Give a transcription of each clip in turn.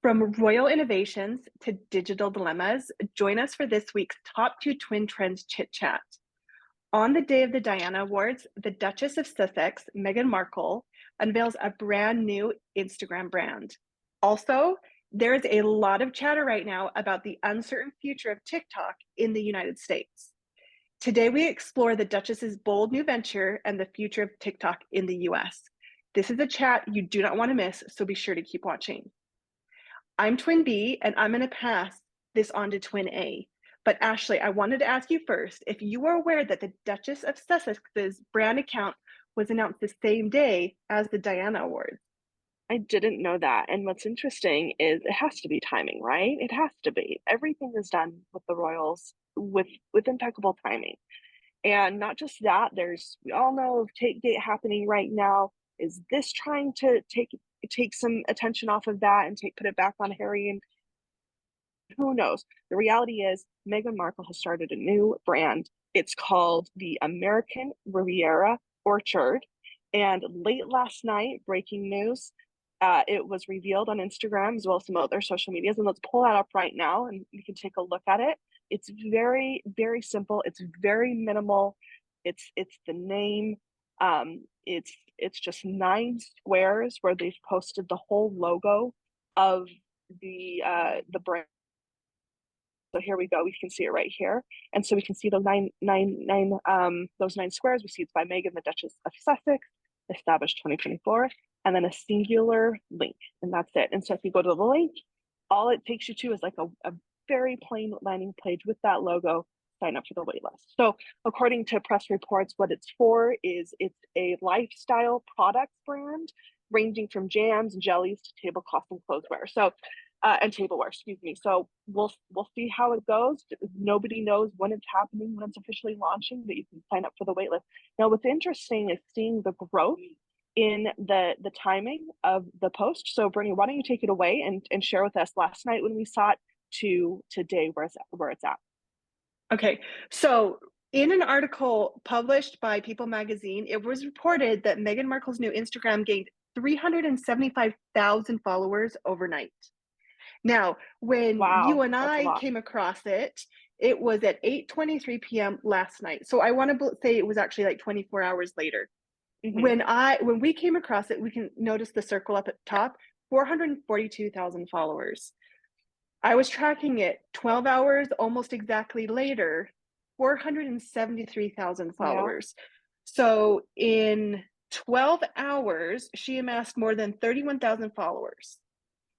From royal innovations to digital dilemmas, join us for this week's Top 2 Twin Trends Chit Chat. On the day of the Diana Awards, the Duchess of Sussex, Meghan Markle, unveils a brand new Instagram brand. Also, there is a lot of chatter right now about the uncertain future of TikTok in the United States. Today, we explore the Duchess's bold new venture and the future of TikTok in the US. This is a chat you do not want to miss, so be sure to keep watching. I'm Twin B, and I'm going to pass this on to Twin A. But Ashley, I wanted to ask you first if you were aware that the Duchess of Sussex's brand account was announced the same day as the Diana Awards. I didn't know that. And what's interesting is it has to be timing, right? It has to be. Everything is done with the royals with impeccable timing. And not just that, we all know of Takegate happening right now. Is this trying to take some attention off of that and put it back on Harry? And who knows? The reality is Meghan Markle has started a new brand. It's called the American Riviera Orchard. And late last night, breaking news, it was revealed on Instagram as well as some other social medias. And let's pull that up right now and you can take a look at it. It's very, very simple. It's very minimal. It's the name. It's just 9 squares where they've posted the whole logo of the brand. So here we go. We can see it right here, and so we can see those those 9 squares. We see it's by Meghan, the Duchess of Sussex, established 2024, and then a singular link, and that's it. And so if you go to the link, all it takes you to is like a very plain landing page with that logo. Sign up for the waitlist. So according to press reports, what it's for is it's a lifestyle product brand ranging from jams and jellies to tablecloth and clotheswear. So and tableware, excuse me. So we'll see how it goes. Nobody knows when it's happening, when it's officially launching, but you can sign up for the waitlist. Now, what's interesting is seeing the growth in the timing of the post. So Bernie, why don't you take it away and share with us last night when we saw it to today where it's at. Okay, so in an article published by People magazine, it was reported that Meghan Markle's new Instagram gained 375,000 followers overnight. Now, when you Wow, and that's a I lot. came across it, it was at 8:23 p.m. last night. So I want to say it was actually like 24 hours later. Mm-hmm. When we came across it, we can notice the circle up at the top, 442,000 followers. I was tracking it 12 hours almost exactly later, 473,000 Yeah, followers. So in 12 hours, she amassed more than 31,000 followers.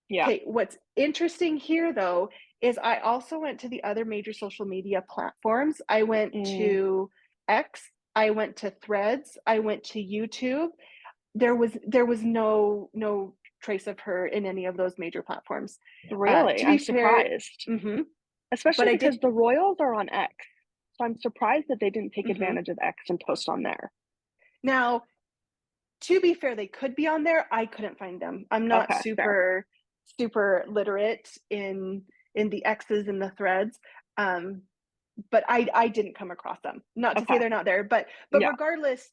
yeah. Okay, what's interesting here though is I also went to the other major social media platforms. I went Mm, to X, I went to Threads, I went to YouTube. There was no trace of her in any of those major platforms. really, To I'm be fair, surprised, mhm, but especially I did. because the royals are on X. So I'm surprised that they didn't take Mhm. advantage of X and post on there. Now, to be fair, they could be on there. I couldn't find them. I'm not Okay, fair. super literate in the X's and the threads. Um, but I didn't come across them. Not to say Okay, they're not there, but yeah. regardless,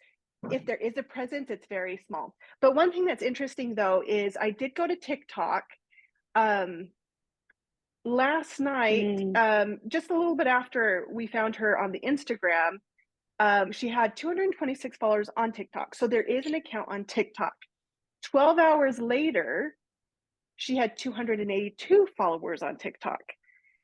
if there is a presence, it's very small. But one thing that's interesting though is I did go to TikTok um last night, Mm, just a little bit after we found her on the Instagram. She had 226 followers on TikTok. So there is an account on TikTok. 12 hours later, she had 282 followers on TikTok.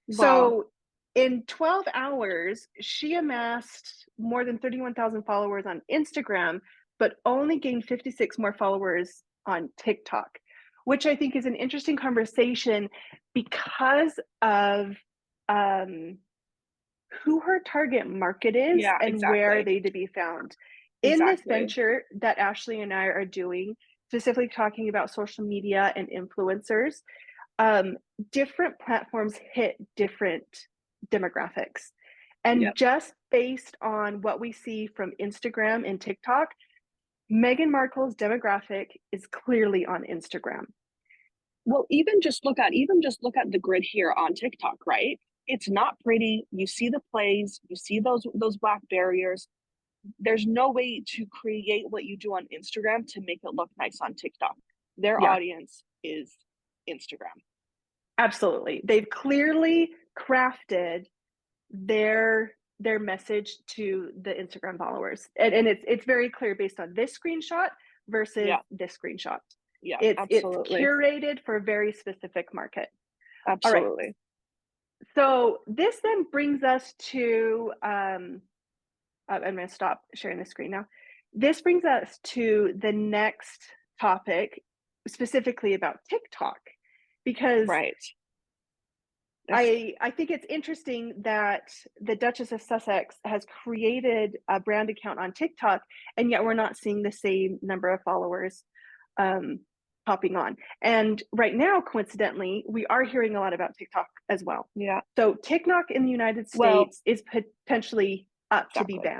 wow. So in 12 hours, she amassed more than 31,000 followers on Instagram, but only gained 56 more followers on TikTok, which I think is an interesting conversation because of um, who her target market is Yeah, and where exactly. they to be found. In this Exactly. venture that Ashley and I are doing, specifically talking about social media and influencers, um, different platforms hit different demographics. And Yep. just based on what we see from Instagram and TikTok, Meghan Markle's demographic is clearly on Instagram. Well, even just look at the grid here on TikTok, right? It's not pretty. You see the plays, you see those black barriers. There's no way to create what you do on Instagram to make it look nice on TikTok. Their Yeah. audience is Instagram. Absolutely. They've clearly crafted their message to the Instagram followers. And it's very clear based on this screenshot versus Yeah, this screenshot. yeah, It's absolutely, curated for a very specific market. All right. absolutely. So this then brings us to I'm going to stop sharing the screen now. This brings us to the next topic, specifically about TikTok, because Right. It's I think it's interesting that the Duchess of Sussex has created a brand account on TikTok, and yet we're not seeing the same number of followers um, popping on. And right now, coincidentally, we are hearing a lot about TikTok as well. yeah, So TikTok in the United well, States is potentially up to be exactly.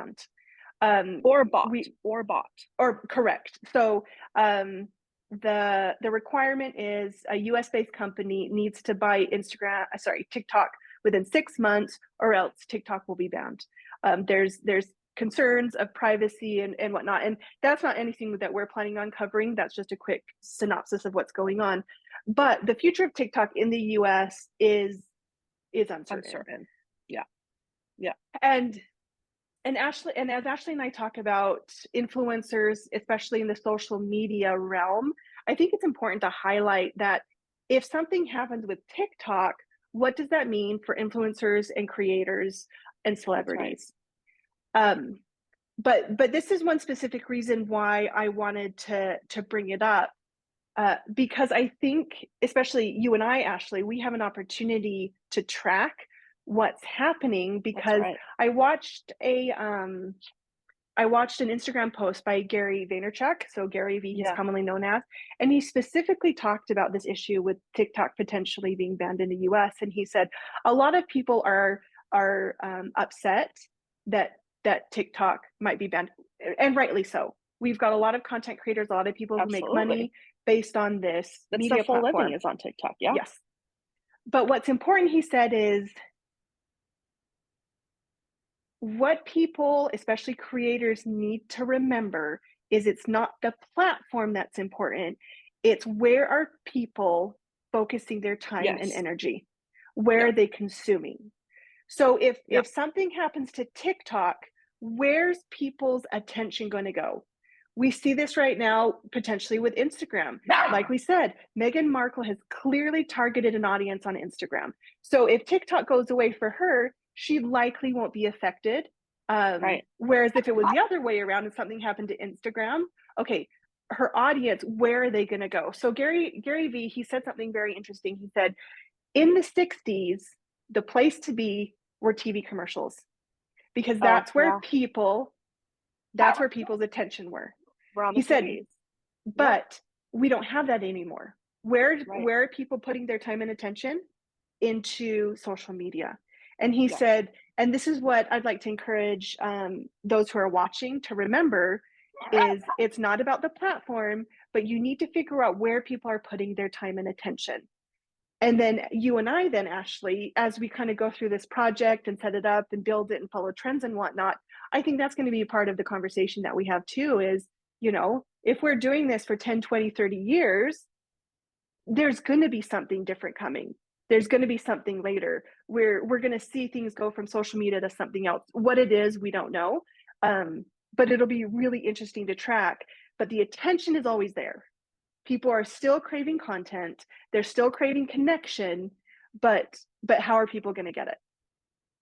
banned. Or bot, We or bot. or correct. So the requirement is a US based company needs to buy TikTok within 6 months, or else TikTok will be banned. There's concerns of privacy and whatnot, and that's not anything that we're planning on covering. That's just a quick synopsis of what's going on. But the future of TikTok in the US is uncertain. Uncertain. Yeah, yeah, And as Ashley and I talk about influencers, especially in the social media realm, I think it's important to highlight that if something happens with TikTok, what does that mean for influencers and creators and that's right. celebrities? Um, but this is one specific reason why I wanted to bring it up, because I think, especially you and I, Ashley, we have an opportunity to track what's happening, That's because right. I watched a I watched an Instagram post by Gary Vaynerchuk, so Gary V, he's Yeah, commonly known as, and he specifically talked about this issue with TikTok potentially being banned in the US. And he said a lot of people are upset that TikTok might be banned, and rightly so. We've got a lot of content creators, a lot of people who make absolutely. money based on this That's their media full living platform. is on TikTok. Yeah, Yes, but what's important, he said, is what people, especially creators, need to remember is it's not the platform that's important. It's where are people focusing their time and yes, energy? Where yeah, are they consuming? So yeah, if something happens to TikTok, where's people's attention going to go? We see this right now potentially with Instagram. Like we said, Meghan Markle has clearly targeted an audience on Instagram. So if TikTok goes away for her, she likely won't be affected. right. Whereas if it was the other way around and something happened to Instagram, okay, her audience, where are they going to go? So Gary V, he said something very interesting. He said, in the 60s, the place to be were TV commercials, because Oh, yeah, that's where people's attention were. we're on He the said, TVs. Yep, but we don't have that anymore. right. Where are people putting their time and attention? Into social media. And he Yes, said, and this is what I'd like to encourage those who are watching to remember, is it's not about the platform, but you need to figure out where people are putting their time and attention. And then you and I, then Ashley, as we kind of go through this project and set it up and build it and follow trends and whatnot, I think that's going to be a part of the conversation that we have too, is, if we're doing this for 10, 20, 30 years, there's going to be something different coming. There's going to be something later where we're going to see things go from social media to something else. What it is, we don't know. But it'll be really interesting to track. But the attention is always there. People are still craving content. They're still craving connection, but how are people going to get it?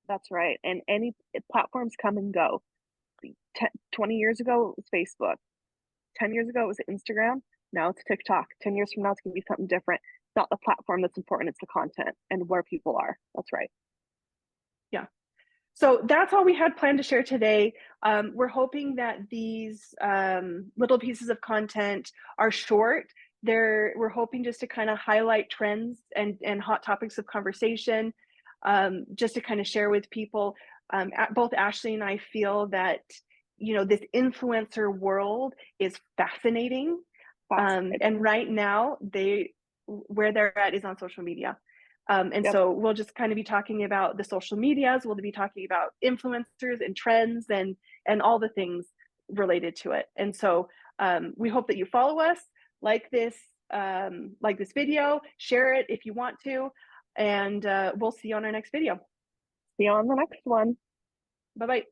that's right. And any platforms come and go. 20 years ago, it was Facebook. 10 years ago, it was Instagram. Now it's TikTok. 10 years from now, it's going to be something different. It's not the platform that's important, it's the content and where people are. That's right. Yeah. So that's all we had planned to share today. We're hoping that these little pieces of content are short. We're hoping just to kind of highlight trends and hot topics of conversation, just to kind of share with people. Both Ashley and I feel that this influencer world is fascinating, Fascinating. and right now where they're at is on social media. And Yep. so we'll just kind of be talking about the social medias. We'll be talking about influencers and trends and all the things related to it. And so we hope that you follow us, like this like this video, share it if you want to, and we'll see you on our next video. See you on the next one. Bye bye.